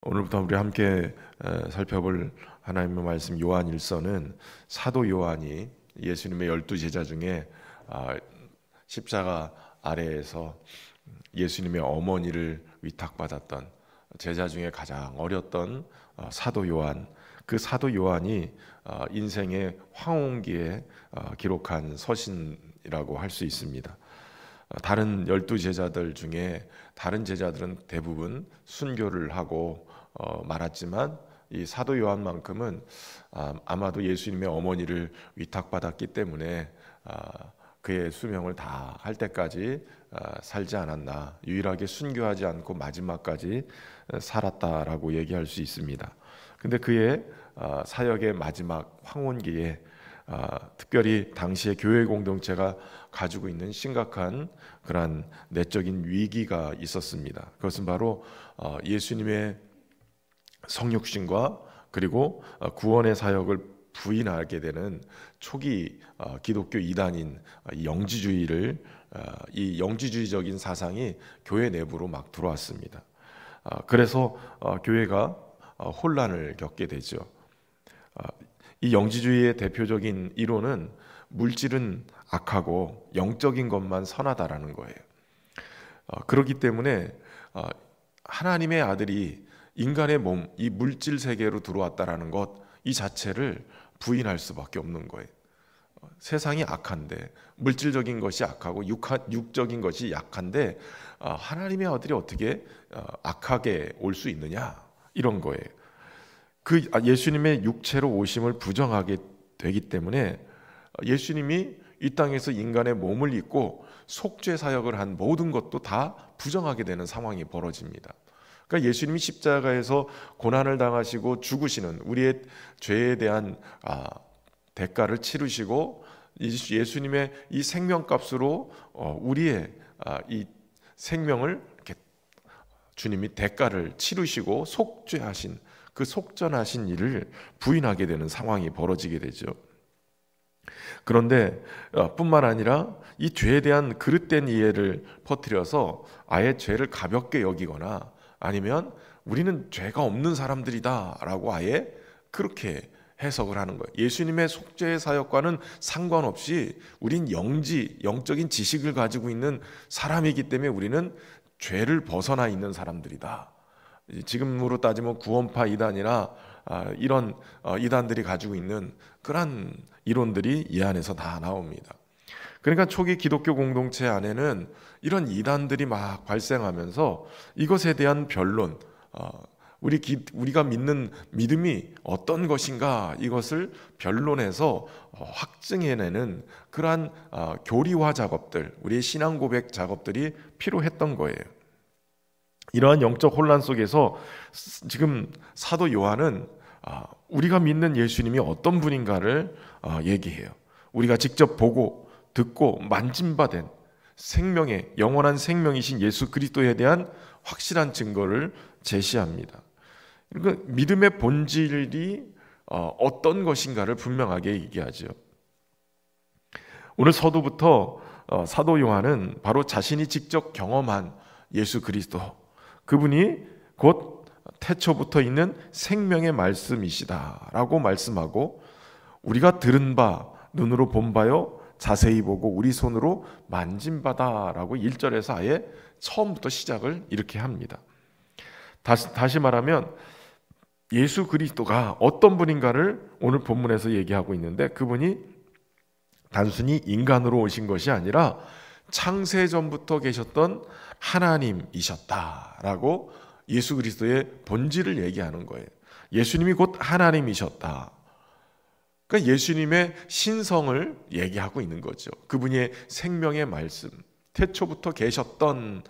오늘부터 우리 함께 살펴볼 하나님의 말씀 요한 1서는 사도 요한이 예수님의 12제자 중에 십자가 아래에서 예수님의 어머니를 위탁받았던 제자 중에 가장 어렸던 사도 요한, 그 사도 요한이 인생의 황혼기에 기록한 서신이라고 할 수 있습니다. 다른 12제자들 중에 다른 제자들은 대부분 순교를 하고 말았지만 이 사도 요한만큼은 아마도 예수님의 어머니를 위탁받았기 때문에 그의 수명을 다 할 때까지 살지 않았나, 유일하게 순교하지 않고 마지막까지 살았다라고 얘기할 수 있습니다. 근데 그의 사역의 마지막 황혼기에 특별히 당시의 교회 공동체가 가지고 있는 심각한 그러한 내적인 위기가 있었습니다. 그것은 바로 예수님의 성육신과 그리고 구원의 사역을 부인하게 되는 초기 기독교 이단인 이 영지주의적인 사상이 교회 내부로 막 들어왔습니다. 그래서 교회가 혼란을 겪게 되죠. 이 영지주의의 대표적인 이론은 물질은 악하고 영적인 것만 선하다라는 거예요. 그렇기 때문에 하나님의 아들이 인간의 몸, 이 물질 세계로 들어왔다라는 것, 이 자체를 부인할 수밖에 없는 거예요. 세상이 악한데, 물질적인 것이 악하고 육적인 것이 약한데 하나님의 아들이 어떻게 악하게 올 수 있느냐, 이런 거예요. 그 예수님의 육체로 오심을 부정하게 되기 때문에 예수님이 이 땅에서 인간의 몸을 입고 속죄 사역을 한 모든 것도 다 부정하게 되는 상황이 벌어집니다. 그러니까 예수님이 십자가에서 고난을 당하시고 죽으시는 우리의 죄에 대한 대가를 치르시고 예수님의 이 생명값으로 우리의 이 생명을 이렇게 주님이 대가를 치르시고 속죄하신, 그 속전하신 일을 부인하게 되는 상황이 벌어지게 되죠. 그런데 뿐만 아니라 이 죄에 대한 그릇된 이해를 퍼뜨려서 아예 죄를 가볍게 여기거나 아니면 우리는 죄가 없는 사람들이다 라고 아예 그렇게 해석을 하는 거예요. 예수님의 속죄의 사역과는 상관없이 우린 영적인 지식을 가지고 있는 사람이기 때문에 우리는 죄를 벗어나 있는 사람들이다. 지금으로 따지면 구원파 이단이나 이런 이단들이 가지고 있는 그런 이론들이 이 안에서 다 나옵니다. 그러니까 초기 기독교 공동체 안에는 이런 이단들이 막 발생하면서 이것에 대한 변론, 우리가 믿는 믿음이 어떤 것인가, 이것을 변론해서 확증해내는 그러한 교리화 작업들, 우리의 신앙 고백 작업들이 필요했던 거예요. 이러한 영적 혼란 속에서 지금 사도 요한은 우리가 믿는 예수님이 어떤 분인가를 얘기해요. 우리가 직접 보고 듣고 만짐받은 생명의 영원한 생명이신 예수 그리스도에 대한 확실한 증거를 제시합니다. 그러니까 믿음의 본질이 어떤 것인가를 분명하게 얘기하죠. 오늘 서두부터 사도 요한은 바로 자신이 직접 경험한 예수 그리스도, 그분이 곧 태초부터 있는 생명의 말씀이시다라고 말씀하고, 우리가 들은 바 눈으로 본 바요 자세히 보고 우리 손으로 만진 바다라고 1절에서 아예 처음부터 시작을 이렇게 합니다. 다시 말하면 예수 그리스도가 어떤 분인가를 오늘 본문에서 얘기하고 있는데, 그분이 단순히 인간으로 오신 것이 아니라 창세전부터 계셨던 하나님이셨다라고 예수 그리스도의 본질을 얘기하는 거예요. 예수님이 곧 하나님이셨다. 그러니까 예수님의 신성을 얘기하고 있는 거죠. 그분의 생명의 말씀, 태초부터 계셨던.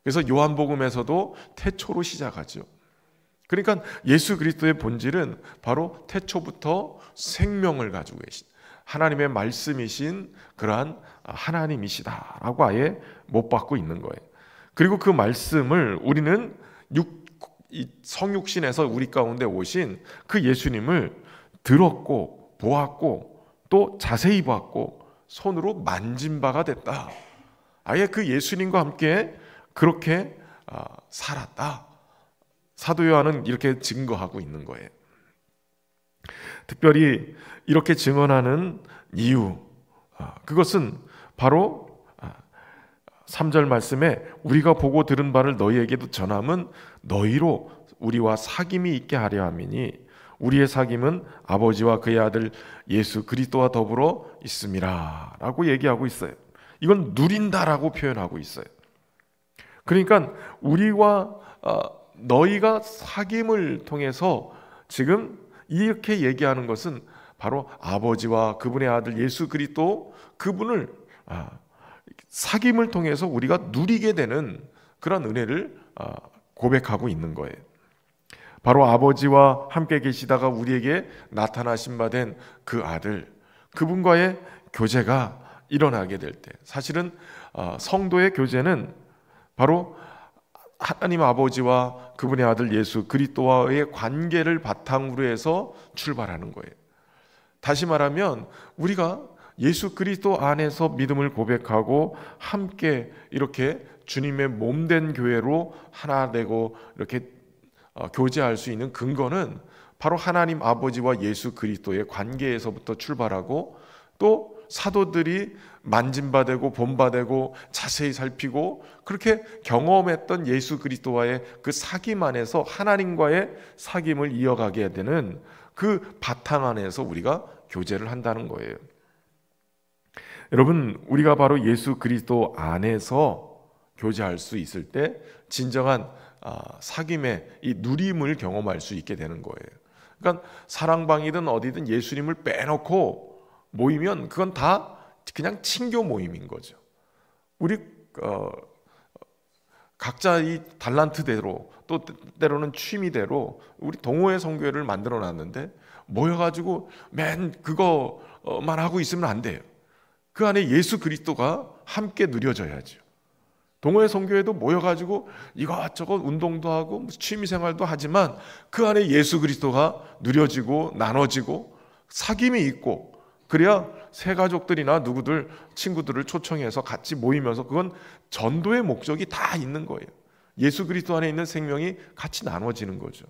그래서 요한복음에서도 태초로 시작하죠. 그러니까 예수 그리스도의 본질은 바로 태초부터 생명을 가지고 계신 하나님의 말씀이신 그러한 하나님이시다라고 아예 못 받고 있는 거예요. 그리고 그 말씀을 우리는 성육신에서 우리 가운데 오신 그 예수님을 들었고 보았고 또 자세히 봤고 손으로 만진 바가 됐다. 아예 그 예수님과 함께 그렇게 살았다. 사도 요한은 이렇게 증거하고 있는 거예요. 특별히 이렇게 증언하는 이유, 그것은 바로 3절 말씀에 우리가 보고 들은 바를 너희에게도 전함은 너희로 우리와 사귐이 있게 하려 함이니 우리의 사귐은 아버지와 그의 아들 예수 그리스도와 더불어 있음이라 라고 얘기하고 있어요. 이건 누린다라고 표현하고 있어요. 그러니까 우리와 너희가 사귐을 통해서 지금 이렇게 얘기하는 것은 바로 아버지와 그분의 아들 예수 그리스도 그분을 사귐을 통해서 우리가 누리게 되는 그런 은혜를 고백하고 있는 거예요. 바로 아버지와 함께 계시다가 우리에게 나타나신 바 된 그 아들, 그분과의 교제가 일어나게 될 때, 사실은 성도의 교제는 바로 하나님 아버지와 그분의 아들 예수 그리스도와의 관계를 바탕으로 해서 출발하는 거예요. 다시 말하면 우리가 예수 그리스도 안에서 믿음을 고백하고 함께 이렇게 주님의 몸된 교회로 하나 되고 이렇게 교제할 수 있는 근거는 바로 하나님 아버지와 예수 그리스도의 관계에서부터 출발하고, 또 사도들이 만진바되고 본바되고 자세히 살피고 그렇게 경험했던 예수 그리스도와의 그 사귐 안에서 하나님과의 사귐을 이어가게 되는 그 바탕 안에서 우리가 교제를 한다는 거예요. 여러분, 우리가 바로 예수 그리스도 안에서 교제할 수 있을 때 진정한 사귐의 이 누림을 경험할 수 있게 되는 거예요. 그러니까 사랑방이든 어디든 예수님을 빼놓고 모이면 그건 다 그냥 친교 모임인 거죠. 우리 각자 이 달란트대로 또 때로는 취미대로 우리 동호회 성교회를 만들어 놨는데 모여가지고 맨 그거만 하고 있으면 안 돼요. 그 안에 예수 그리스도가 함께 누려져야죠. 동호회 성교회도 모여가지고 이것저것 운동도 하고 취미생활도 하지만 그 안에 예수 그리스도가 누려지고 나눠지고 사귐이 있고, 그래야 새 가족들이나 누구들 친구들을 초청해서 같이 모이면서 그건 전도의 목적이 다 있는 거예요. 예수 그리스도 안에 있는 생명이 같이 나눠지는 거죠.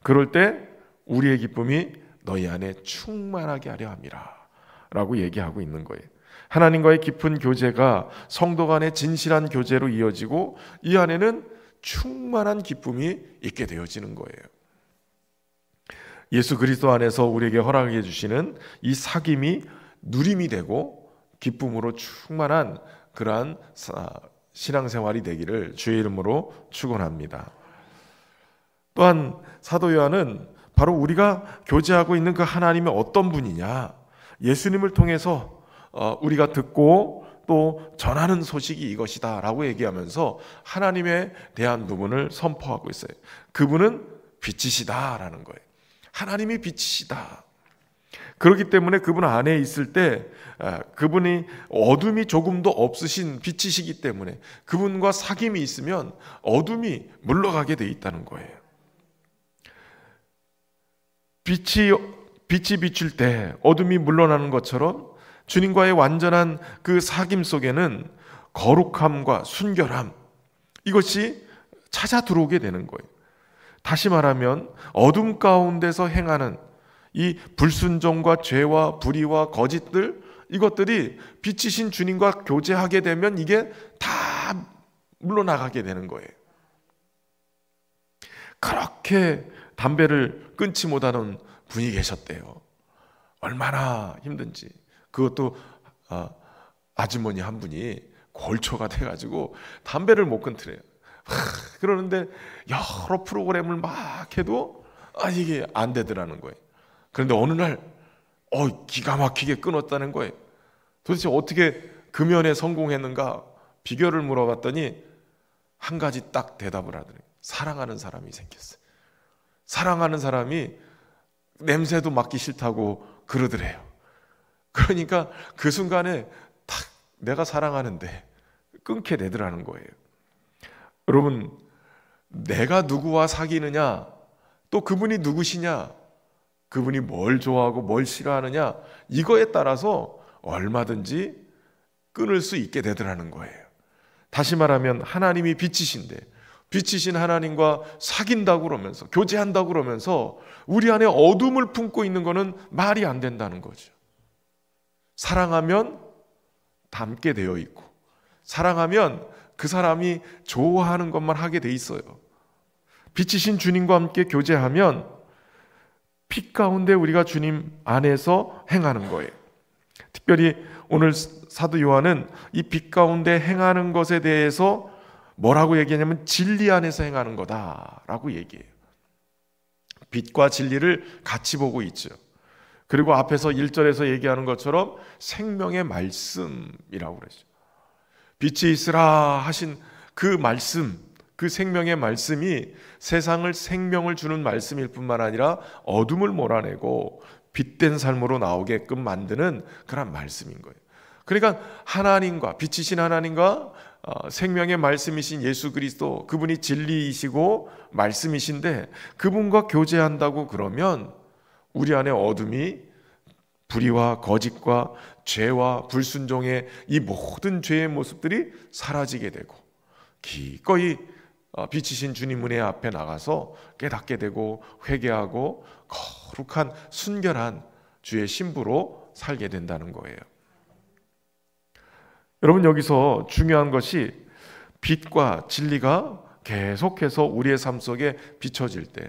그럴 때 우리의 기쁨이 너희 안에 충만하게 하려 함이라 라고 얘기하고 있는 거예요. 하나님과의 깊은 교제가 성도 간의 진실한 교제로 이어지고 이 안에는 충만한 기쁨이 있게 되어지는 거예요. 예수 그리스도 안에서 우리에게 허락해 주시는 이 사귐이 누림이 되고 기쁨으로 충만한 그러한 신앙생활이 되기를 주의 이름으로 축원합니다. 또한 사도 요한은 바로 우리가 교제하고 있는 그 하나님이 어떤 분이냐, 예수님을 통해서 우리가 듣고 또 전하는 소식이 이것이다 라고 얘기하면서 하나님에 대한 부분을 선포하고 있어요. 그분은 빛이시다 라는 거예요. 하나님이 빛이시다. 그렇기 때문에 그분 안에 있을 때 그분이 어둠이 조금도 없으신 빛이시기 때문에 그분과 사귐이 있으면 어둠이 물러가게 돼 있다는 거예요. 빛이 비칠 때 어둠이 물러나는 것처럼 주님과의 완전한 그 사귐 속에는 거룩함과 순결함, 이것이 찾아 들어오게 되는 거예요. 다시 말하면 어둠 가운데서 행하는 이 불순종과 죄와 불의와 거짓들, 이것들이 빛이신 주님과 교제하게 되면 이게 다 물러나가게 되는 거예요. 그렇게 담배를 끊지 못하는 분이 계셨대요. 얼마나 힘든지. 그것도 아주머니 한 분이 골초가 돼가지고 담배를 못 끊더래요. 그러는데 여러 프로그램을 막 해도 이게 안 되더라는 거예요. 그런데 어느 날 기가 막히게 끊었다는 거예요. 도대체 어떻게 금연에 성공했는가 비결을 물어봤더니 한 가지 딱 대답을 하더래요. 사랑하는 사람이 생겼어요. 사랑하는 사람이 냄새도 맡기 싫다고 그러더래요. 그러니까 그 순간에 딱 내가 사랑하는데 끊게 되더라는 거예요. 여러분, 내가 누구와 사귀느냐, 또 그분이 누구시냐, 그분이 뭘 좋아하고 뭘 싫어하느냐, 이거에 따라서 얼마든지 끊을 수 있게 되더라는 거예요. 다시 말하면 하나님이 빛이신데 빛이신 하나님과 사귄다고 그러면서, 교제한다고 그러면서 우리 안에 어둠을 품고 있는 것은 말이 안 된다는 거죠. 사랑하면 닮게 되어 있고, 사랑하면 그 사람이 좋아하는 것만 하게 돼 있어요. 빛이신 주님과 함께 교제하면 빛 가운데 우리가 주님 안에서 행하는 거예요. 특별히 오늘 사도 요한은 이 빛 가운데 행하는 것에 대해서 뭐라고 얘기하냐면 진리 안에서 행하는 거다라고 얘기해요. 빛과 진리를 같이 보고 있죠. 그리고 앞에서 1절에서 얘기하는 것처럼 생명의 말씀이라고 그러죠. 빛이 있으라 하신 그 말씀, 그 생명의 말씀이 세상을 생명을 주는 말씀일 뿐만 아니라 어둠을 몰아내고 빛된 삶으로 나오게끔 만드는 그런 말씀인 거예요. 그러니까 하나님과, 빛이신 하나님과 생명의 말씀이신 예수 그리스도, 그분이 진리이시고 말씀이신데 그분과 교제한다고 그러면 우리 안에 어둠이, 불의와 거짓과 죄와 불순종의 이 모든 죄의 모습들이 사라지게 되고 기꺼이 빛이신 주님 은혜 앞에 나가서 깨닫게 되고 회개하고 거룩한 순결한 주의 신부로 살게 된다는 거예요. 여러분, 여기서 중요한 것이 빛과 진리가 계속해서 우리의 삶 속에 비춰질 때,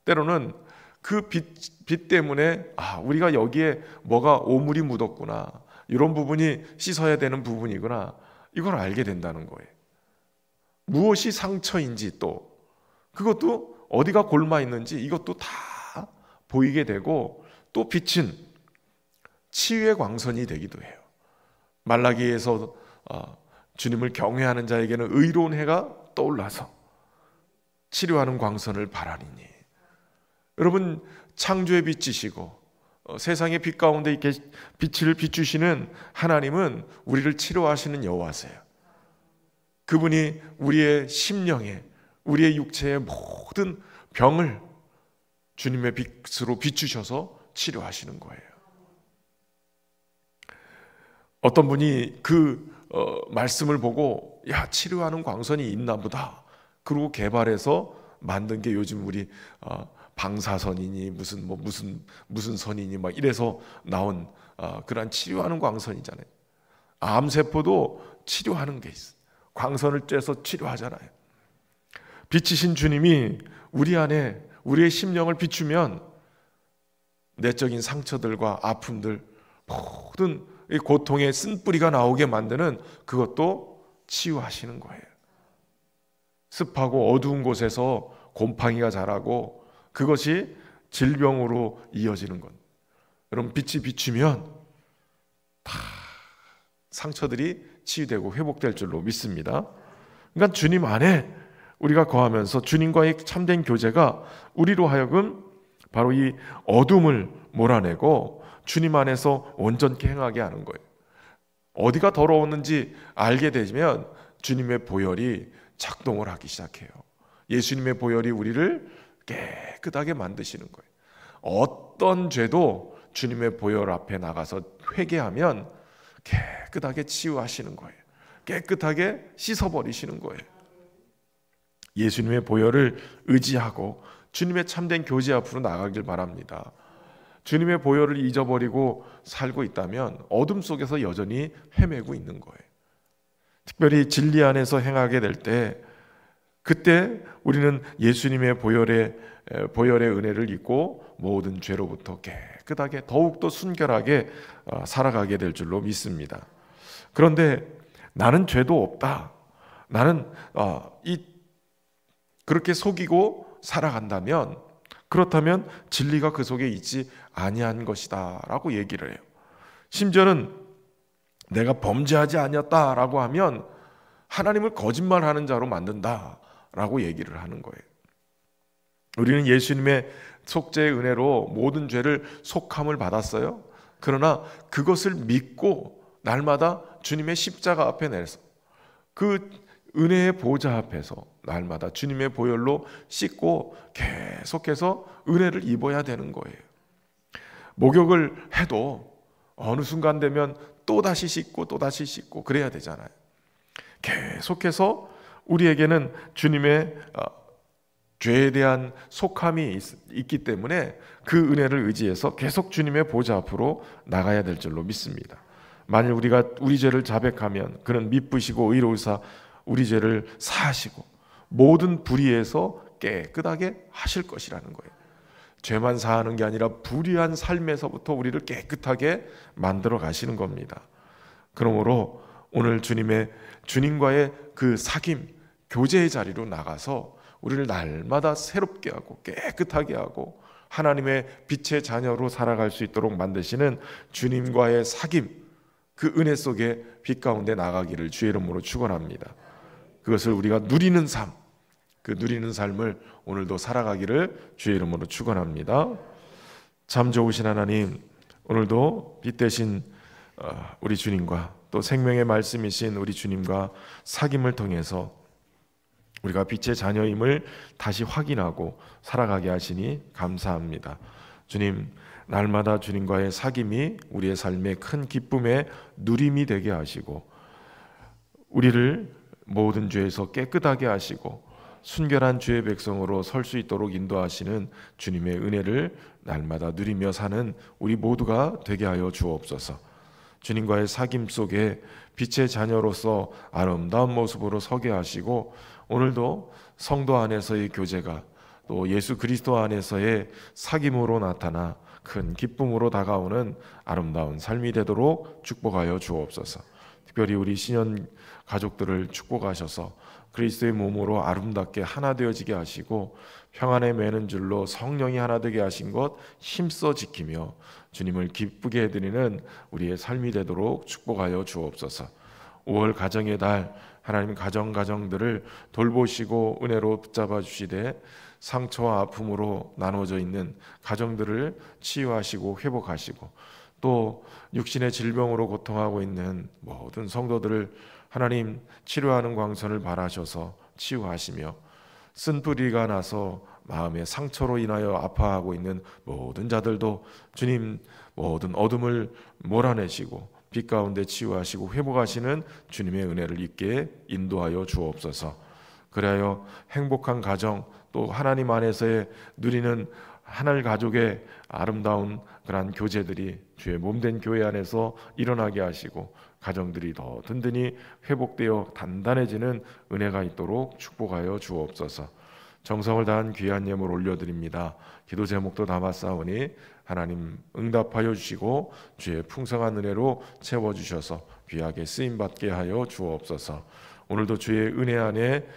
때로는 그 빛 때문에 우리가 여기에 뭐가 오물이 묻었구나, 이런 부분이 씻어야 되는 부분이구나, 이걸 알게 된다는 거예요. 무엇이 상처인지, 또 그것도 어디가 골마 있는지 이것도 다 보이게 되고, 또 빛은 치유의 광선이 되기도 해요. 말라기에서 주님을 경외하는 자에게는 의로운 해가 떠올라서 치료하는 광선을 바라리니. 여러분, 창조의 빛이시고 세상의 빛 가운데 이렇게 빛을 비추시는 하나님은 우리를 치료하시는 여호와세요. 그분이 우리의 심령에, 우리의 육체의 모든 병을 주님의 빛으로 비추셔서 치료하시는 거예요. 어떤 분이 그 말씀을 보고 치료하는 광선이 있나 보다, 그리고 개발해서 만든 게 요즘 우리 방사선이니 무슨 선이니 막 이래서 나온 그런 치료하는 광선이잖아요. 암세포도 치료하는 게 있어요. 광선을 쬐서 치료하잖아요. 빛이신 주님이 우리 안에 우리의 심령을 비추면 내적인 상처들과 아픔들, 모든 고통의 쓴뿌리가 나오게 만드는 그것도 치유하시는 거예요. 습하고 어두운 곳에서 곰팡이가 자라고 그것이 질병으로 이어지는 것. 여러분, 빛이 비추면 다 상처들이 치유되고 회복될 줄로 믿습니다. 그러니까 주님 안에 우리가 거하면서 주님과의 참된 교제가 우리로 하여금 바로 이 어둠을 몰아내고 주님 안에서 온전케 행하게 하는 거예요. 어디가 더러웠는지 알게 되면 주님의 보혈이 작동을 하기 시작해요. 예수님의 보혈이 우리를 깨끗하게 만드시는 거예요. 어떤 죄도 주님의 보혈 앞에 나가서 회개하면 깨끗하게 치유하시는 거예요. 깨끗하게 씻어버리시는 거예요. 예수님의 보혈을 의지하고 주님의 참된 교제 앞으로 나가길 바랍니다. 주님의 보혈을 잊어버리고 살고 있다면 어둠 속에서 여전히 헤매고 있는 거예요. 특별히 진리 안에서 행하게 될 때, 그때 우리는 예수님의 보혈의 은혜를 입고 모든 죄로부터 깨끗하게 더욱더 순결하게 살아가게 될 줄로 믿습니다. 그런데 나는 죄도 없다, 나는 그렇게 속이고 살아간다면, 그렇다면 진리가 그 속에 있지 아니한 것이다 라고 얘기를 해요. 심지어는 내가 범죄하지 아니었다라고 하면 하나님을 거짓말하는 자로 만든다 라고 얘기를 하는 거예요. 우리는 예수님의 속죄의 은혜로 모든 죄를 속함을 받았어요. 그러나 그것을 믿고 날마다 주님의 십자가 앞에 내서 그 은혜의 보좌 앞에서 날마다 주님의 보혈로 씻고 계속해서 은혜를 입어야 되는 거예요. 목욕을 해도 어느 순간 되면 또다시 씻고 또다시 씻고 그래야 되잖아요. 계속해서 우리에게는 주님의 죄에 대한 속함이 있기 때문에 그 은혜를 의지해서 계속 주님의 보좌 앞으로 나가야 될 줄로 믿습니다. 만일 우리가 우리 죄를 자백하면 그는 미쁘시고 의로우사 우리 죄를 사하시고 모든 불의에서 깨끗하게 하실 것이라는 거예요. 죄만 사하는 게 아니라 불의한 삶에서부터 우리를 깨끗하게 만들어 가시는 겁니다. 그러므로 오늘 주님과의 그 사귐, 교제의 자리로 나가서 우리를 날마다 새롭게 하고 깨끗하게 하고 하나님의 빛의 자녀로 살아갈 수 있도록 만드시는 주님과의 사귐, 그 은혜 속에 빛 가운데 나가기를 주의 이름으로 축원합니다. 그것을 우리가 누리는 삶, 그 누리는 삶을 오늘도 살아가기를 주의 이름으로 축원합니다. 참 좋으신 하나님, 오늘도 빛 대신 우리 주님과 또 생명의 말씀이신 우리 주님과 사귐을 통해서 우리가 빛의 자녀임을 다시 확인하고 살아가게 하시니 감사합니다. 주님, 날마다 주님과의 사귐이 우리의 삶의 큰 기쁨의 누림이 되게 하시고 우리를 모든 죄에서 깨끗하게 하시고 순결한 주의 백성으로 설 수 있도록 인도하시는 주님의 은혜를 날마다 누리며 사는 우리 모두가 되게 하여 주옵소서. 주님과의 사귐 속에 빛의 자녀로서 아름다운 모습으로 서게 하시고 오늘도 성도 안에서의 교제가 또 예수 그리스도 안에서의 사귐으로 나타나 큰 기쁨으로 다가오는 아름다운 삶이 되도록 축복하여 주옵소서. 특별히 우리 신연 가족들을 축복하셔서 그리스도의 몸으로 아름답게 하나 되어지게 하시고 평안에 매는 줄로 성령이 하나 되게 하신 것 힘써 지키며 주님을 기쁘게 해드리는 우리의 삶이 되도록 축복하여 주옵소서. 5월 가정의 달 하나님 가정들을 돌보시고 은혜로 붙잡아 주시되 상처와 아픔으로 나눠져 있는 가정들을 치유하시고 회복하시고 또 육신의 질병으로 고통하고 있는 모든 성도들을 하나님 치료하는 광선을 발하셔서 치유하시며 쓴뿌리가 나서 마음의 상처로 인하여 아파하고 있는 모든 자들도 주님 모든 어둠을 몰아내시고 빛 가운데 치유하시고 회복하시는 주님의 은혜를 있게 인도하여 주옵소서. 그리하여 행복한 가정 또 하나님 안에서의 누리는 하늘 가족의 아름다운 그러한 교제들이 주의 몸된 교회 안에서 일어나게 하시고 가정들이 더 든든히 회복되어 단단해지는 은혜가 있도록 축복하여 주옵소서. 정성을 다한 귀한 예물 올려드립니다. 기도 제목도 담았사오니 하나님 응답하여 주시고 주의 풍성한 은혜로 채워주셔서 귀하게 쓰임받게 하여 주옵소서. 오늘도 주의 은혜 안에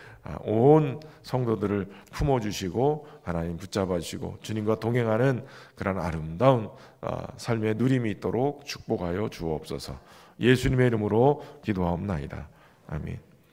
온 성도들을 품어주시고 하나님 붙잡아 주시고 주님과 동행하는 그런 아름다운 삶의 누림이 있도록 축복하여 주옵소서. 예수님의 이름으로 기도하옵나이다. 아멘.